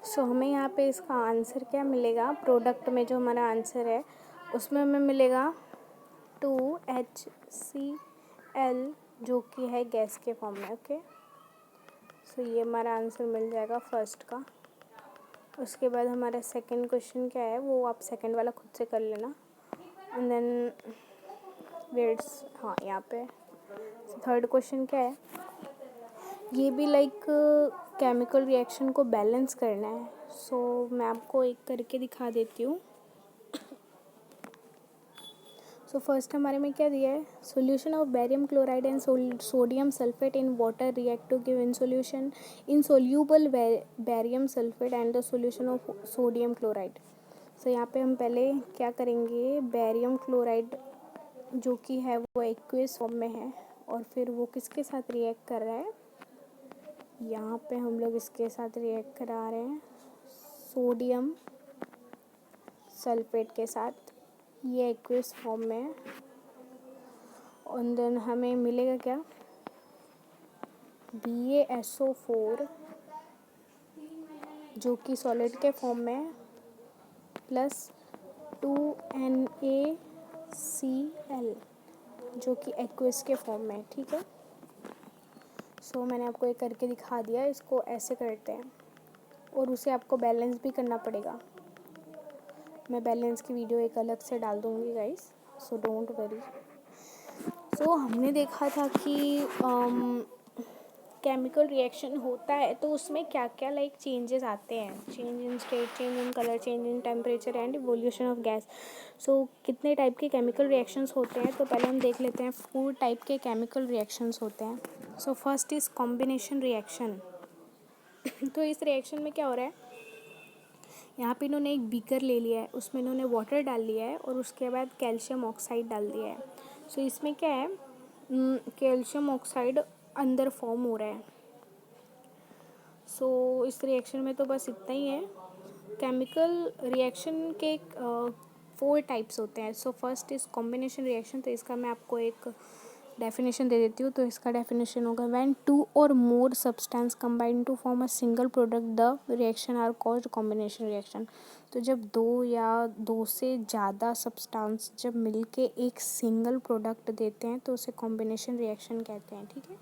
सो हमें यहाँ पे इसका आंसर क्या मिलेगा, प्रोडक्ट में जो हमारा आंसर है उसमें हमें मिलेगा 2HCl, जो कि है गैस के फॉर्म में। ओके, सो ये हमारा आंसर मिल जाएगा फर्स्ट का। उसके बाद हमारा सेकंड क्वेश्चन क्या है, वो आप सेकंड वाला खुद से कर लेना। एंड देन वेट्स, हाँ यहाँ पे थर्ड क्वेश्चन क्या है, ये भी लाइक केमिकल रिएक्शन को बैलेंस करना है। सो मैं आपको एक करके दिखा देती हूँ। सो फर्स्ट हमारे में क्या दिया है, solution of barium chloride and sodium sulphate in water react to give insoluble barium sulphate and the solution of sodium chloride. So यहाँ पे हम पहले क्या करेंगे, बेरियम क्लोराइड जो कि है वो एक्वियस फॉर्म में है, और फिर वो किसके साथ रिएक्ट कर रहा है, यहाँ पे हम लोग इसके साथ रिएक्ट करा रहे हैं सोडियम सल्फेट के साथ, ये एक्वियस फॉर्म में है। और देन हमें मिलेगा क्या, BaSO4 जो कि सॉलिड के फॉर्म में है, प्लस 2NaCl जो कि एक्वियस के फॉर्म में है। ठीक है, सो मैंने आपको एक करके दिखा दिया, इसको ऐसे करते हैं और उसे आपको बैलेंस भी करना पड़ेगा। मैं बैलेंस की वीडियो एक अलग से डाल दूँगी गाइस, सो डोंट वरी। सो हमने देखा था कि केमिकल रिएक्शन होता है तो उसमें क्या क्या लाइक चेंजेस आते हैं, change in state, change in colour, change in temperature and evolution of gas. So कितने टाइप के केमिकल रिएक्शंस होते हैं, तो पहले हम देख लेते हैं 4 टाइप के केमिकल रिएक्शंस होते हैं। So first is combination reaction. तो इस रिएक्शन में क्या हो रहा है, यहाँ पे इन्होंने एक बीकर ले लिया है, उसमें इन्होंने वाटर डाल लिया है और उसके बाद कैल्शियम ऑक्साइड डाल दिया है। सो इसमें क्या है, कैल्शियम ऑक्साइड अंदर फॉर्म हो रहा है। सो इस रिएक्शन में तो बस इतना ही है। केमिकल रिएक्शन के 4 टाइप्स होते हैं। So first is combination reaction, तो इसका मैं आपको एक डेफिनेशन दे देती हूँ। तो इसका डेफिनेशन होगा, व्हेन 2 और more substance combine to form a single product the reaction are called combination reaction. तो जब 2 या 2 से ज़्यादा सब्सटेंस जब मिलके एक सिंगल प्रोडक्ट देते हैं तो उसे कॉम्बिनेशन रिएक्शन कहते हैं। ठीक है,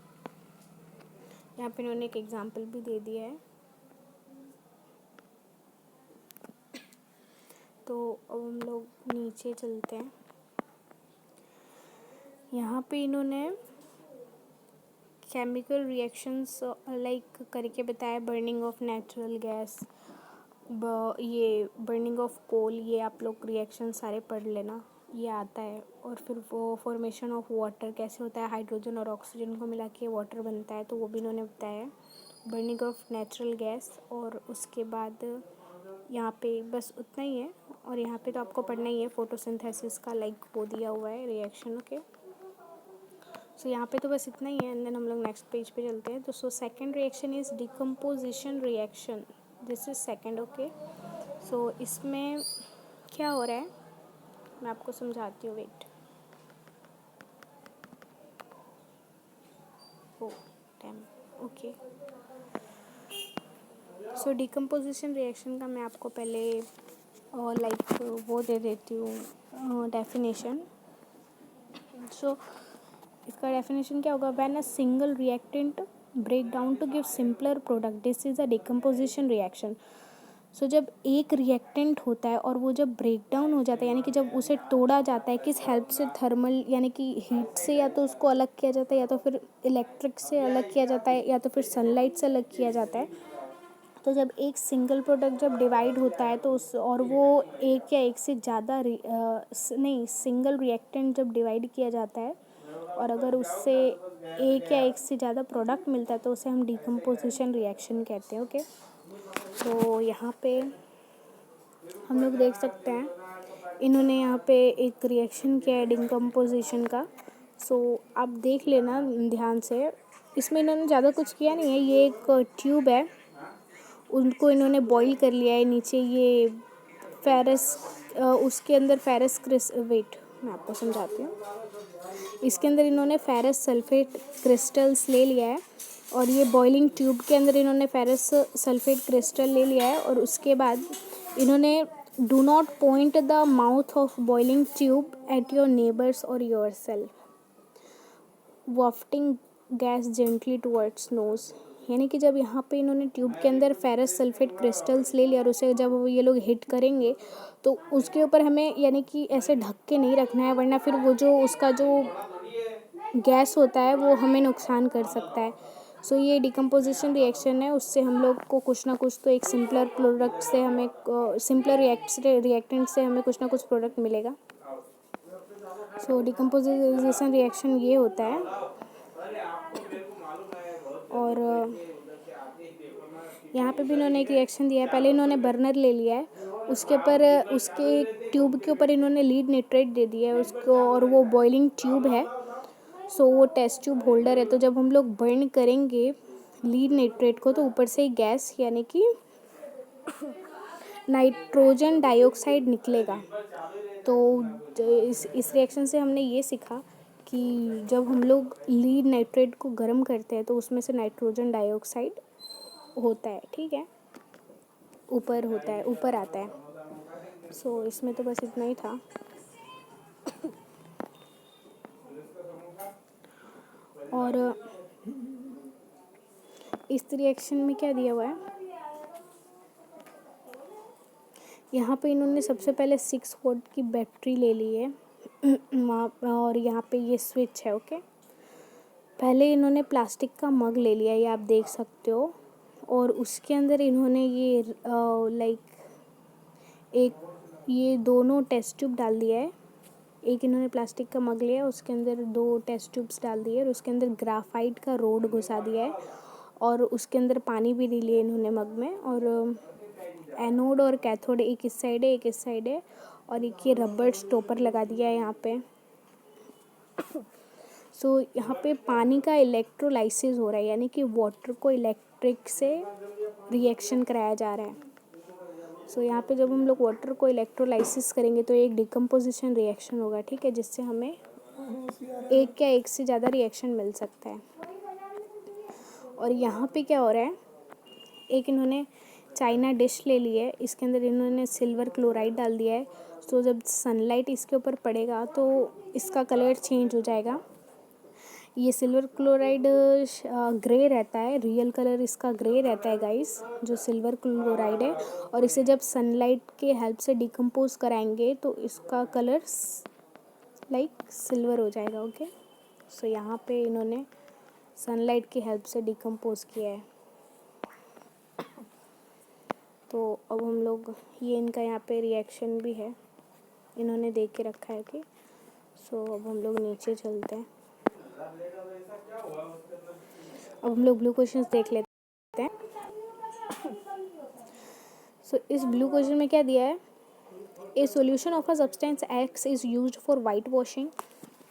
यहाँ पे इन्होंने एक एग्जाम्पल भी दे दिया है। तो अब हम लोग नीचे चलते हैं। यहाँ पे इन्होंने केमिकल रिएक्शंस लाइक करके बताया, बर्निंग ऑफ नेचुरल गैस, ये बर्निंग ऑफ कोल, ये आप लोग रिएक्शन सारे पढ़ लेना, ये आता है। और फिर वो फॉर्मेशन ऑफ वाटर कैसे होता है, हाइड्रोजन और ऑक्सीजन को मिला के वाटर बनता है, तो वो भी इन्होंने बताया। बर्निंग ऑफ नेचुरल गैस, और उसके बाद यहाँ पे बस उतना ही है। और यहाँ पे तो आपको पढ़ना ही है फोटोसिंथेसिस का, लाइक वो दिया हुआ है रिएक्शन। ओके, सो यहाँ पे तो बस इतना ही है। एंड देन हम लोग नेक्स्ट पेज पे चलते हैं। तो so second reaction is decomposition reaction, this is second. Okay, so इसमें क्या हो रहा है मैं आपको समझाती हूँ, wait. Oh time, okay. So decomposition reaction का मैं आपको पहले लाइक वो दे देती हूँ डेफिनेशन। सो इसका डेफिनेशन क्या होगा, when a single reactant break down to give simpler product, this is a decomposition reaction. So जब एक रिएक्टेंट होता है और वो जब ब्रेक डाउन हो जाता है, यानी कि जब उसे तोड़ा जाता है, किस हेल्प से, थर्मल यानी कि हीट से, या तो उसको अलग किया जाता है, या तो फिर इलेक्ट्रिक से अलग किया जाता है, या तो फिर सनलाइट से अलग किया जाता है। तो जब एक सिंगल प्रोडक्ट जब डिवाइड होता है तो उस, और वो एक या एक से ज़्यादा नहीं, सिंगल रिएक्टेंट जब डिवाइड किया जाता है और अगर उससे एक या एक से ज़्यादा प्रोडक्ट मिलता है तो उसे हम डिकम्पोजिशन रिएक्शन कहते हैं। ओके, तो यहाँ पे हम लोग देख सकते हैं इन्होंने यहाँ पे एक रिएक्शन किया है डिकम्पोजिशन का। सो आप देख लेना ध्यान से, इसमें इन्होंने ज़्यादा कुछ किया नहीं है। ये एक ट्यूब है, उनको इन्होंने बॉईल कर लिया है। नीचे ये फेरस, उसके अंदर फेरस वेट मैं आपको समझाती हूँ। इसके अंदर इन्होंने फेरस सल्फेट क्रिस्टल्स ले लिया है और ये बॉइलिंग ट्यूब के अंदर इन्होंने फेरस सल्फेट क्रिस्टल ले लिया है और उसके बाद इन्होंने do not point the mouth of boiling tube at your neighbours और yourself, wafting gas gently towards nose. यानी कि जब यहाँ पे इन्होंने ट्यूब के अंदर फेरस सल्फेट क्रिस्टल्स ले लिया और उसे जब ये लोग हिट करेंगे तो उसके ऊपर हमें यानी कि ऐसे ढक के नहीं रखना है, वरना फिर वो जो उसका जो गैस होता है वो हमें नुकसान कर सकता है। सो ये डिकम्पोजिशन रिएक्शन है, उससे हम लोग को कुछ ना कुछ तो एक सिंपलर प्रोडक्ट से हमें सिंपलर रिएक्टेंट से हमें कुछ ना कुछ प्रोडक्ट मिलेगा। सो डिकम्पोजिशन रिएक्शन ये होता है। और यहाँ पे भी इन्होंने एक रिएक्शन दिया है। पहले इन्होंने बर्नर ले लिया है, उसके ऊपर उसके ट्यूब के ऊपर इन्होंने लीड नाइट्रेट दे दिया है उसको, और वो बॉइलिंग ट्यूब है। सो वो टेस्ट ट्यूब होल्डर है। तो जब हम लोग बर्न करेंगे लीड नाइट्रेट को तो ऊपर से ही गैस यानी कि नाइट्रोजन डाइऑक्साइड निकलेगा। तो इस रिएक्शन से हमने ये सीखा कि जब हम लोग लीड नाइट्रेट को गर्म करते हैं तो उसमें से नाइट्रोजन डाइऑक्साइड होता है, ठीक है, ऊपर होता है, ऊपर आता है। सो इसमें तो बस इतना ही था। और इस रिएक्शन में क्या दिया हुआ है, यहाँ पे इन्होंने सबसे पहले 6 वोल्ट की बैटरी ले ली है वहाँ, और यहाँ पे ये स्विच है। ओके, पहले इन्होंने प्लास्टिक का मग ले लिया, ये आप देख सकते हो, और उसके अंदर इन्होंने ये लाइक एक ये दोनों टेस्ट ट्यूब डाल दिया है। एक इन्होंने प्लास्टिक का मग लिया, उसके अंदर 2 टेस्ट ट्यूब्स डाल दिए और उसके अंदर ग्राफाइट का रोड घुसा दिया है, और उसके अंदर पानी भी ले लिया इन्होंने मग में। और एनोड और कैथोड एक इस साइड है, एक इस साइड है, और एक ये रबर स्टॉपर लगा दिया है यहाँ पे। सो यहाँ पे पानी का इलेक्ट्रोलाइसिस हो रहा है, यानी कि वाटर को इलेक्ट्रिक से रिएक्शन कराया जा रहा है। सो यहाँ पे जब हम लोग वाटर को इलेक्ट्रोलाइसिस करेंगे तो एक डिकम्पोजिशन रिएक्शन होगा, ठीक है, जिससे हमें एक या एक से ज़्यादा रिएक्शन मिल सकता है। और यहाँ पे क्या हो रहा है, एक इन्होंने चाइना डिश ले ली है, इसके अंदर इन्होंने सिल्वर क्लोराइड डाल दिया है। तो जब सनलाइट इसके ऊपर पड़ेगा तो इसका कलर चेंज हो जाएगा। ये सिल्वर क्लोराइड ग्रे रहता है, रियल कलर इसका ग्रे रहता है गाइस, जो सिल्वर क्लोराइड है। और इसे जब सनलाइट के हेल्प से डिकम्पोज कराएंगे तो इसका कलर लाइक सिल्वर हो जाएगा। ओके, सो यहाँ पे इन्होंने सनलाइट की हेल्प से डिकम्पोज किया है। तो अब हम लोग ये इनका यहाँ पे रिएक्शन भी है, इन्होंने देख के रखा है कि। सो अब हम लोग नीचे चलते हैं। अब हम लोग ब्लू क्वेश्चंस देख लेते हैं। सो इस ब्लू क्वेश्चन में क्या दिया है, a solution of a substance x is used for white washing.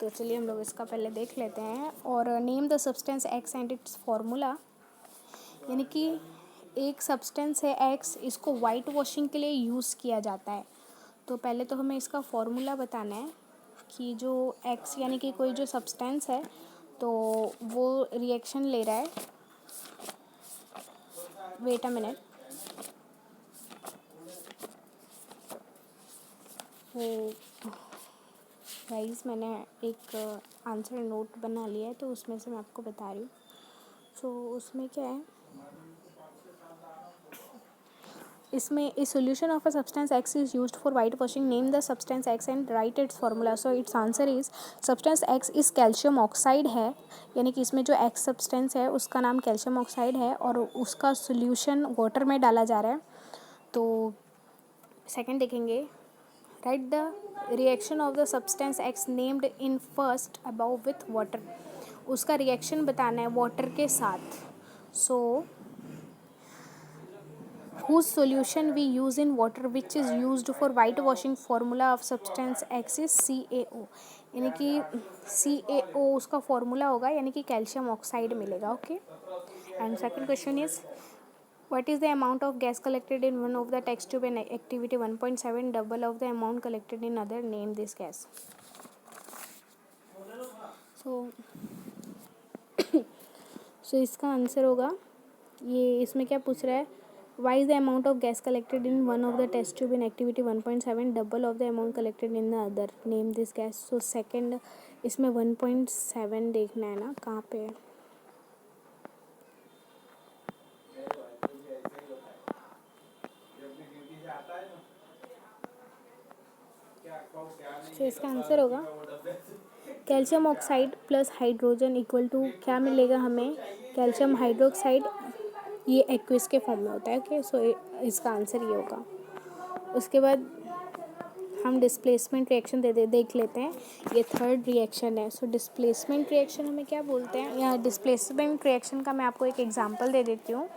तो चलिए हम लोग इसका पहले देख लेते हैं। और name the substance x and it's formula, यानी कि एक सब्सटेंस है एक्स, इसको वाइट वॉशिंग के लिए यूज़ किया जाता है। तो पहले तो हमें इसका फॉर्मूला बताना है कि जो एक्स यानी कि कोई जो सब्सटेंस है तो वो रिएक्शन ले रहा है। वेट अ मिनट, वो गाइस मैंने एक आंसर नोट बना लिया है तो उसमें से मैं आपको बता रही हूँ। सो उसमें क्या है, इसमें a solution of a substance x is used for white washing, name the substance x and right it's formula. So it's answer is substance x is calcium oxide है, यानी कि इसमें जो एक्स सब्सटेंस है उसका नाम कैल्शियम ऑक्साइड है और उसका सोल्यूशन वाटर में डाला जा रहा है। तो सेकंड देखेंगे, right the reaction of the substance X named in first above with water, उसका रिएक्शन बताना है वाटर के साथ। सो whose solution we use in water which is used for white washing, formula of substance X is CaO, यानी कि CaO उसका formula होगा, यानी कि कैल्शियम ऑक्साइड मिलेगा। Okay, and second question is what is the amount of gas collected in one of the test tube and activity 1.7 double of the amount collected in other, name this gas. So so इसका answer होगा ये, इसमें क्या पूछ रहा है, why is the amount of gas collected in one of the test tube in activity 1.7 double of the amount collected in the other, name this gas. So second, इसमें 1.7 देखना है ना, कहाँ पे है। तो इसका आंसर होगा calcium oxide plus hydrogen equal to क्या मिलेगा हमें, कैल्शियम हाइड्रोक्साइड, ये एक्विस के फॉर्म में होता है। ओके, सो इसका आंसर ये होगा। उसके बाद हम डिस्प्लेसमेंट रिएक्शन देख लेते हैं, ये थर्ड रिएक्शन है। सो डिस्प्लेसमेंट रिएक्शन हमें क्या बोलते हैं, या डिस्प्लेसमेंट रिएक्शन का मैं आपको एक एग्जांपल दे देती हूँ।